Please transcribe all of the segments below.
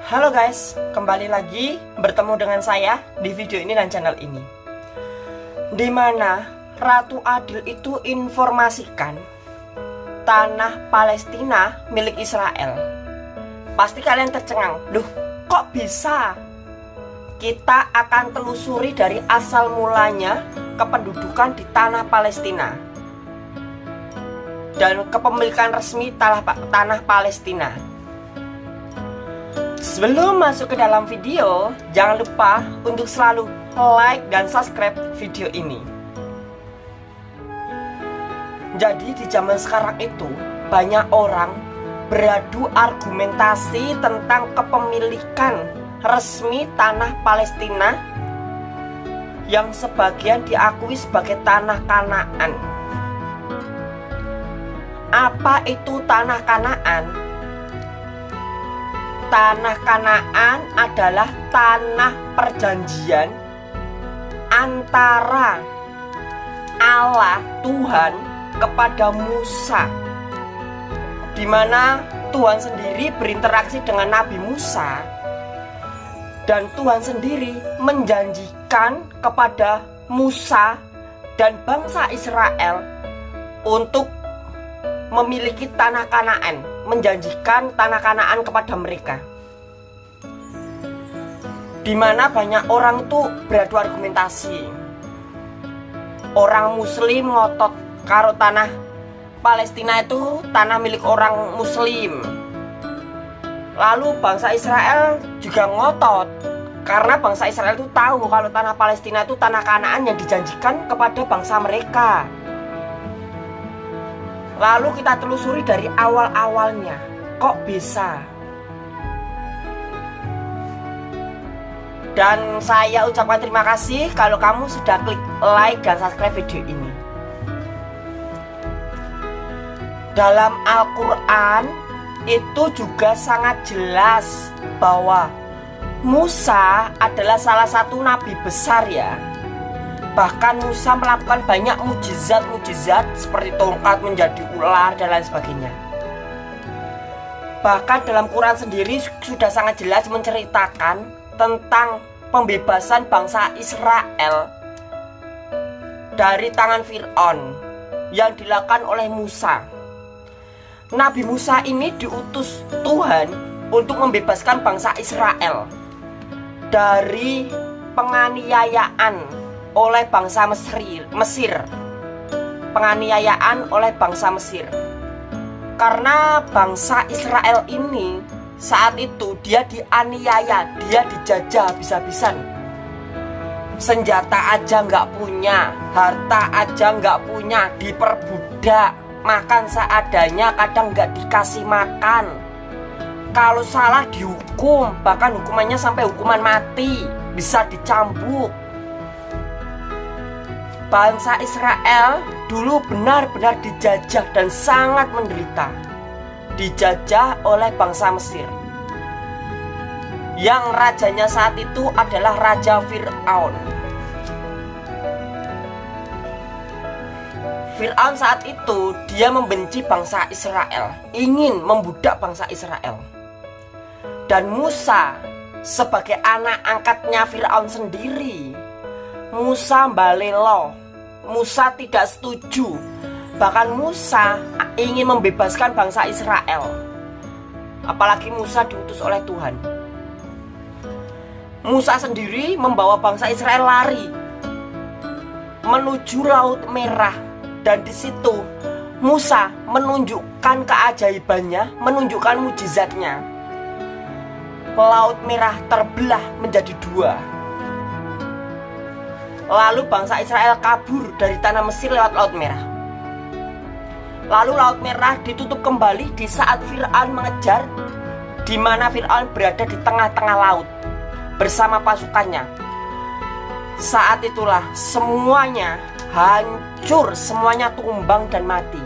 Halo guys, kembali lagi bertemu dengan saya di video ini dan channel ini, dimana Ratu Adil itu informasikan tanah Palestina milik Israel. Pasti kalian tercengang, loh kok bisa? Kita akan telusuri dari asal mulanya kependudukan di tanah Palestina dan kepemilikan resmi tanah Palestina. Sebelum masuk ke dalam video, jangan lupa untuk selalu like dan subscribe video ini. Jadi di zaman sekarang itu banyak orang beradu argumentasi tentang kepemilikan resmi tanah Palestina yang sebagian diakui sebagai tanah Kanaan. Apa itu tanah Kanaan? Tanah Kanaan adalah tanah perjanjian antara Allah Tuhan kepada Musa, di mana Tuhan sendiri berinteraksi dengan Nabi Musa, dan Tuhan sendiri menjanjikan kepada Musa dan bangsa Israel untuk memiliki tanah Kanaan, menjanjikan tanah Kanaan kepada mereka. Di mana banyak orang tuh beradu argumentasi. Orang Muslim ngotot karo tanah Palestina itu tanah milik orang Muslim. Lalu bangsa Israel juga ngotot, karena bangsa Israel itu tahu kalau tanah Palestina itu tanah Kanaan yang dijanjikan kepada bangsa mereka. Lalu kita telusuri dari awal-awalnya, kok bisa? Dan saya ucapkan terima kasih kalau kamu sudah klik like dan subscribe video ini. Dalam Al-Quran itu juga sangat jelas bahwa Musa adalah salah satu nabi besar ya. Bahkan Musa melakukan banyak mukjizat-mukjizat seperti tongkat menjadi ular dan lain sebagainya. Bahkan dalam Quran sendiri sudah sangat jelas menceritakan tentang pembebasan bangsa Israel dari tangan Fir'aun yang dilakukan oleh Musa. Nabi Musa ini diutus Tuhan untuk membebaskan bangsa Israel dari penganiayaan oleh bangsa Mesir. Penganiayaan oleh bangsa Mesir. Karena bangsa Israel ini saat itu dia dianiaya, dia dijajah habis-habisan. Senjata aja nggak punya, harta aja nggak punya, diperbudak, makan seadanya, kadang nggak dikasih makan. Kalau salah dihukum, bahkan hukumannya sampai hukuman mati, bisa dicambuk. Bangsa Israel dulu benar-benar dijajah dan sangat menderita. Dijajah oleh bangsa Mesir, yang rajanya saat itu adalah Raja Fir'aun. Fir'aun saat itu dia membenci bangsa Israel, ingin membudak bangsa Israel. Dan Musa sebagai anak angkatnya Fir'aun sendiri, Musa balelo, Musa tidak setuju. Bahkan Musa ingin membebaskan bangsa Israel. Apalagi Musa diutus oleh Tuhan. Musa sendiri membawa bangsa Israel lari menuju Laut Merah. Dan di situ Musa menunjukkan keajaibannya, menunjukkan mukjizatnya. Laut Merah terbelah menjadi dua. Lalu bangsa Israel kabur dari tanah Mesir lewat Laut Merah. Lalu Laut Merah ditutup kembali di saat Fir'aun mengejar, di mana Fir'aun berada di tengah-tengah laut bersama pasukannya. Saat itulah semuanya hancur, semuanya tumbang dan mati.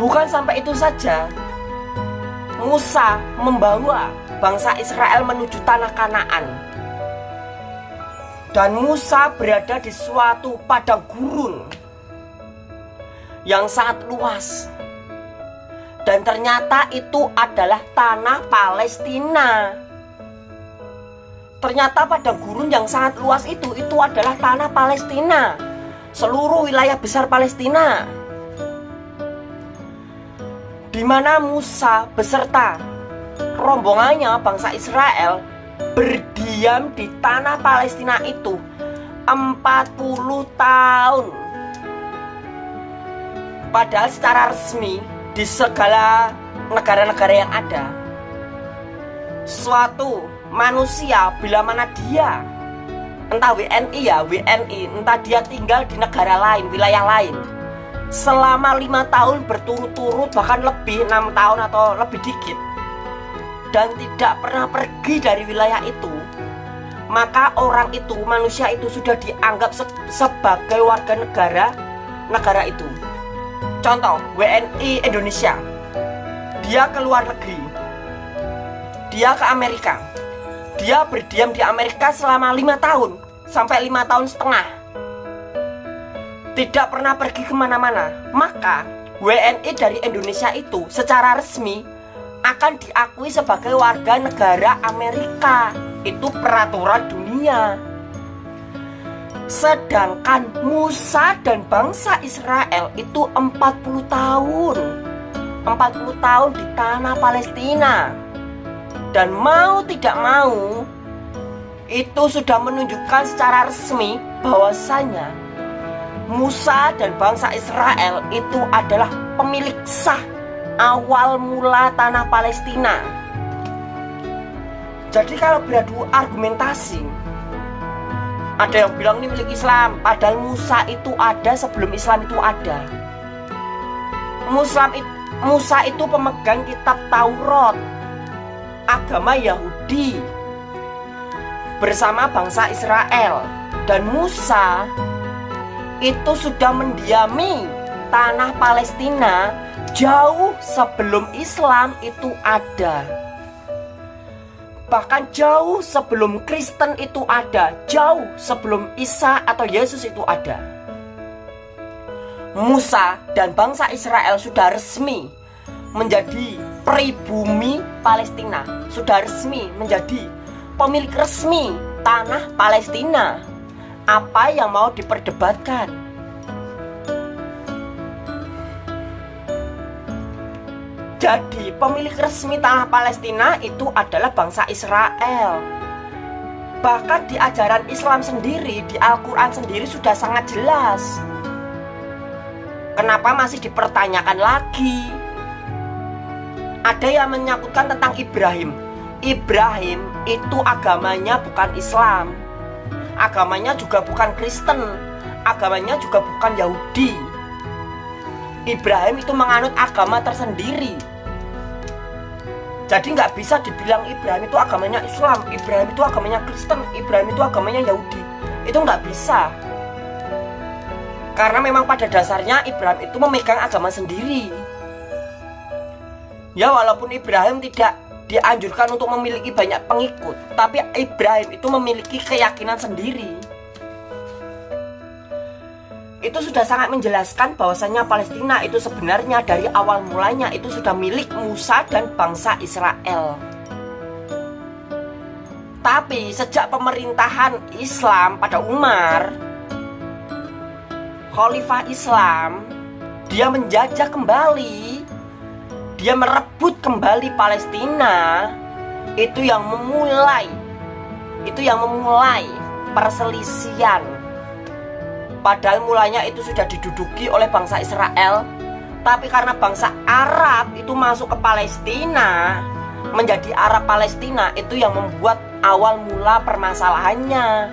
Bukan sampai itu saja, Musa membawa bangsa Israel menuju tanah Kanaan. Dan Musa berada di suatu padang gurun yang sangat luas. Dan ternyata itu adalah tanah Palestina. Ternyata padang gurun yang sangat luas itu adalah tanah Palestina. Seluruh wilayah besar Palestina, di mana Musa beserta rombongannya bangsa Israel berdiam di tanah Palestina itu 40 tahun. Padahal secara resmi di segala negara-negara yang ada, suatu manusia bila mana dia, entah WNI ya, WNI, entah dia tinggal di negara lain, wilayah lain, selama 5 tahun berturut-turut, bahkan lebih 6 tahun atau lebih dikit, dan tidak pernah pergi dari wilayah itu, maka orang itu, manusia itu sudah dianggap sebagai warga negara itu. Contoh, WNI Indonesia, dia ke luar negeri, dia ke Amerika, dia berdiam di Amerika selama 5 tahun sampai 5 tahun setengah, tidak pernah pergi kemana-mana, maka WNI dari Indonesia itu secara resmi akan diakui sebagai warga negara Amerika. Itu peraturan dunia. Sedangkan Musa dan bangsa Israel itu 40 tahun 40 tahun di tanah Palestina. Dan mau tidak mau, itu sudah menunjukkan secara resmi bahwasanya Musa dan bangsa Israel itu adalah pemilik sah awal mula tanah Palestina. Jadi kalau beradu argumentasi, ada yang bilang ini milik Islam, padahal Musa itu ada sebelum Islam itu ada. Musa itu pemegang kitab Taurat, agama Yahudi, bersama bangsa Israel. Dan Musa itu sudah mendiami tanah Palestina jauh sebelum Islam itu ada. Bahkan jauh sebelum Kristen itu ada, jauh sebelum Isa atau Yesus itu ada. Musa dan bangsa Israel sudah resmi menjadi pribumi Palestina, sudah resmi menjadi pemilik resmi tanah Palestina. Apa yang mau diperdebatkan? Jadi pemilik resmi tanah Palestina itu adalah bangsa Israel. Bahkan di ajaran Islam sendiri, di Al-Quran sendiri sudah sangat jelas. Kenapa masih dipertanyakan lagi? Ada yang menyangkutkan tentang Ibrahim. Ibrahim itu agamanya bukan Islam, agamanya juga bukan Kristen, agamanya juga bukan Yahudi. Ibrahim itu menganut agama tersendiri. Jadi nggak bisa dibilang Ibrahim itu agamanya Islam, Ibrahim itu agamanya Kristen, Ibrahim itu agamanya Yahudi. Itu nggak bisa. Karena memang pada dasarnya Ibrahim itu memegang agama sendiri. Ya walaupun Ibrahim tidak dianjurkan untuk memiliki banyak pengikut, tapi Ibrahim itu memiliki keyakinan sendiri. Itu sudah sangat menjelaskan bahwasanya Palestina itu sebenarnya dari awal mulanya itu sudah milik Musa dan bangsa Israel. Tapi sejak pemerintahan Islam pada Umar, Khalifah Islam, dia menjajah kembali, dia merebut kembali Palestina. Itu yang memulai perselisihan. Padahal mulanya itu sudah diduduki oleh bangsa Israel, tapi karena bangsa Arab itu masuk ke Palestina, menjadi Arab Palestina, itu yang membuat awal mula permasalahannya.